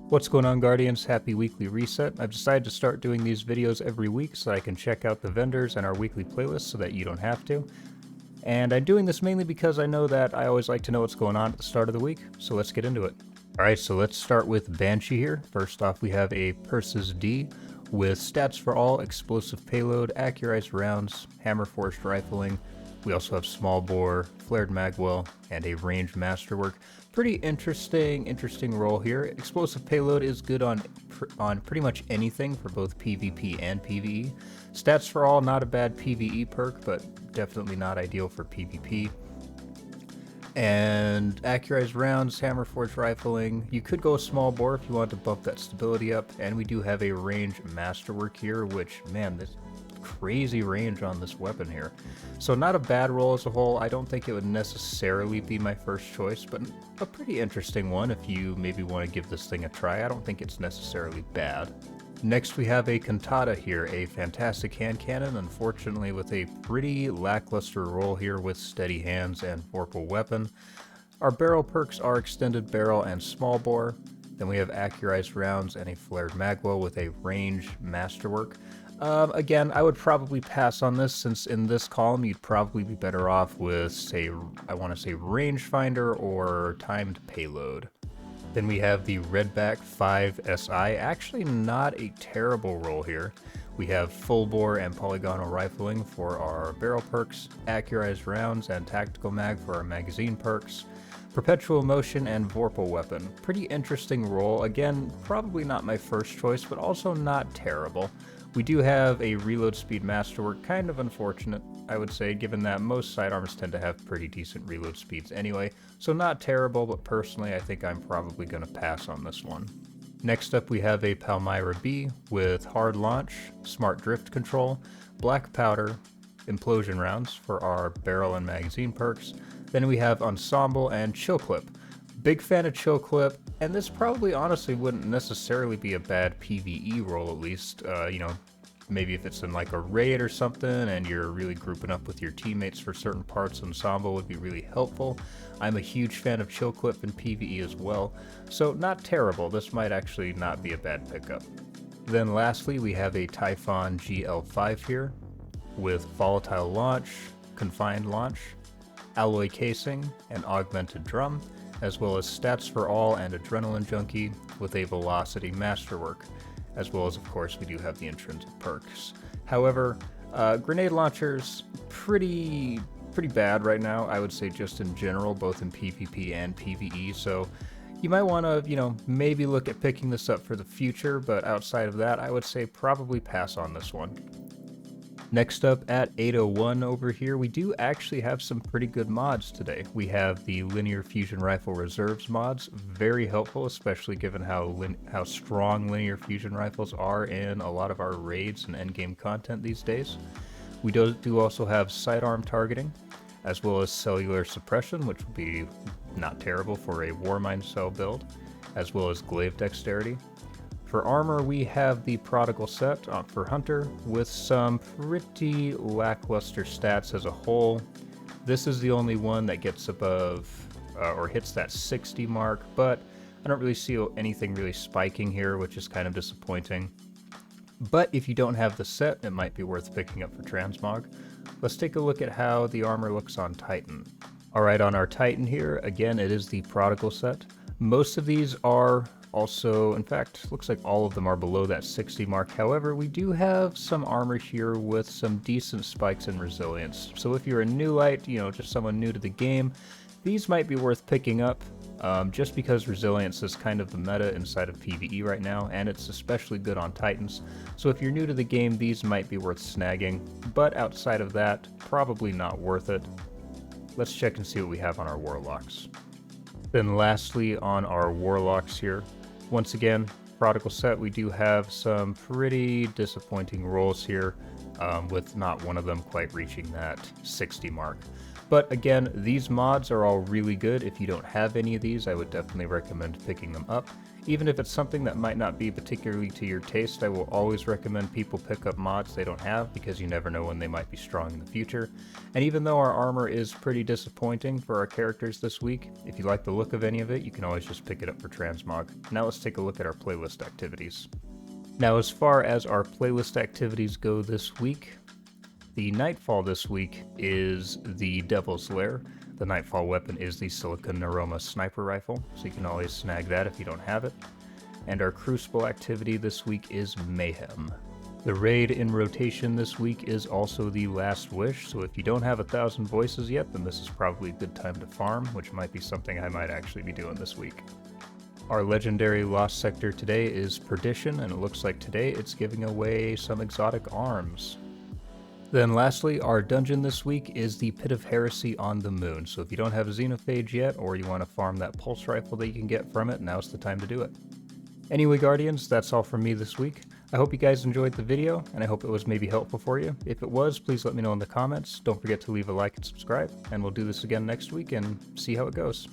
What's going on, Guardians? Happy weekly reset. I've decided to start doing these videos every week so that I can check out the vendors and our weekly playlist so that you don't have to. And I'm doing this mainly because I know that I always like to know what's going on at the start of the week, so let's get into it. Alright, so let's start with Banshee here. First off, we have a Persis D with stats for all, explosive payload, accurized rounds, hammer forged rifling. We also have small bore, flared magwell, and a ranged masterwork. Pretty interesting role here. Explosive payload is good on pretty much anything for both PvP and PvE. Stats for all, not a bad PvE perk, but definitely not ideal for PvP. And accurized rounds, hammer forged rifling. You could go small bore if you want to bump that stability up. And we do have a ranged masterwork here, which, man, this crazy range on this weapon here. So not a bad role as a whole. I don't think it would necessarily be my first choice, but a pretty interesting one if you maybe want to give this thing a try. I don't think it's necessarily bad. Next we have a Cantata here, a fantastic hand cannon, unfortunately with a pretty lackluster role here with steady hands and vorpal weapon. Our barrel perks are extended barrel and small bore. Then we have accurized rounds and a flared magwell with a ranged masterwork. Again, I would probably pass on this, since in this column you'd probably be better off with, say, I want to say rangefinder or timed payload. Then we have the Redback 5 SI, actually not a terrible role here. We have full bore and polygonal rifling for our barrel perks, accurized rounds and tactical mag for our magazine perks, perpetual motion and vorpal weapon. Pretty interesting role. Again, probably not my first choice, but also not terrible. We do have a reload speed masterwork, kind of unfortunate, I would say, given that most sidearms tend to have pretty decent reload speeds anyway, so not terrible, but personally I think I'm probably going to pass on this one. Next up we have a Palmyra B with hard launch, smart drift control, black powder, implosion rounds for our barrel and magazine perks. Then we have ensemble and chill clip. Big fan of chill clip, and this probably honestly wouldn't necessarily be a bad PvE role, at least, maybe if it's in like a raid or something and you're really grouping up with your teammates for certain parts, ensemble would be really helpful. I'm a huge fan of chill clip in PvE as well, so not terrible. This might actually not be a bad pickup. Then lastly, we have a Typhon GL5 here with volatile launch, confined launch, alloy casing, and augmented drum, as well as stats for all and adrenaline junkie with a velocity masterwork, as well as, of course, we do have the intrinsic perks. However, grenade launchers, pretty bad right now, I would say, just in general, both in PvP and PvE, so you might want to, maybe look at picking this up for the future, but outside of that, I would say probably pass on this one. Next up at 801 over here, we do actually have some pretty good mods today. We have the Linear Fusion Rifle Reserves mods, very helpful, especially given how strong Linear Fusion Rifles are in a lot of our raids and endgame content these days. We do also have sidearm targeting, as well as cellular suppression, which would be not terrible for a Warmind cell build, as well as glaive dexterity. For armor, we have the Prodigal set for Hunter, with some pretty lackluster stats as a whole. This is the only one that gets above or hits that 60 mark, but I don't really see anything really spiking here, which is kind of disappointing. But if you don't have the set, it might be worth picking up for Transmog. Let's take a look at how the armor looks on Titan. Alright, on our Titan here, again, it is the Prodigal set. Most of these are also, in fact, looks like all of them are below that 60 mark. However, we do have some armor here with some decent spikes in resilience. So if you're a new light, just someone new to the game, these might be worth picking up, just because resilience is kind of the meta inside of PvE right now, and it's especially good on Titans. So if you're new to the game, these might be worth snagging, but outside of that, probably not worth it. Let's check and see what we have on our Warlocks. Then lastly, on our Warlocks here, once again, Prodigal set, we do have some pretty disappointing rolls here, with not one of them quite reaching that 60 mark. But again, these mods are all really good. If you don't have any of these, I would definitely recommend picking them up. Even if it's something that might not be particularly to your taste, I will always recommend people pick up mods they don't have because you never know when they might be strong in the future. And even though our armor is pretty disappointing for our characters this week, if you like the look of any of it, you can always just pick it up for transmog. Now let's take a look at our playlist activities. Now as far as our playlist activities go this week, the Nightfall this week is the Devil's Lair. The Nightfall weapon is the Silicon Aroma Sniper Rifle, so you can always snag that if you don't have it. And our Crucible activity this week is Mayhem. The raid in rotation this week is also the Last Wish, so if you don't have 1,000 voices yet, then this is probably a good time to farm, which might be something I might actually be doing this week. Our legendary Lost Sector today is Perdition, and it looks like today it's giving away some exotic arms. Then lastly, our dungeon this week is the Pit of Heresy on the Moon, so if you don't have a Xenophage yet, or you want to farm that pulse rifle that you can get from it, now's the time to do it. Anyway Guardians, that's all from me this week. I hope you guys enjoyed the video, and I hope it was maybe helpful for you. If it was, please let me know in the comments. Don't forget to leave a like and subscribe, and we'll do this again next week and see how it goes.